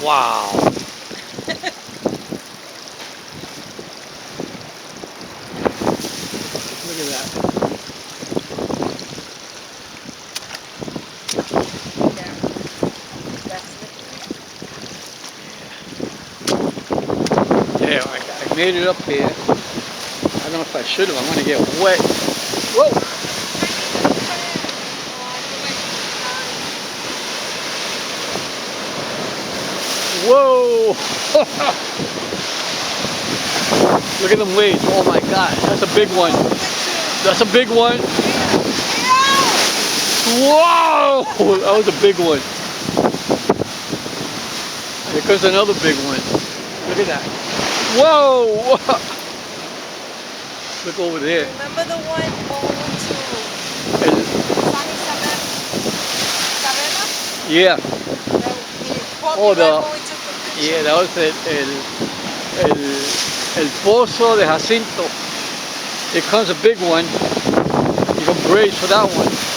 Wow. Look at that. Yeah, I made it up here. I don't know if I should have. I'm going to get wet. Whoa. Whoa. Look at them waves. Oh my God. That's a big one. That's a big one. Whoa. That was a big one. Here comes another big one. Look at that. Whoa. Look over there. Remember the one going to Sunny Yeah. Oh, yeah, that was el pozo de Jacinto. Here comes a big one. You can brace for that one.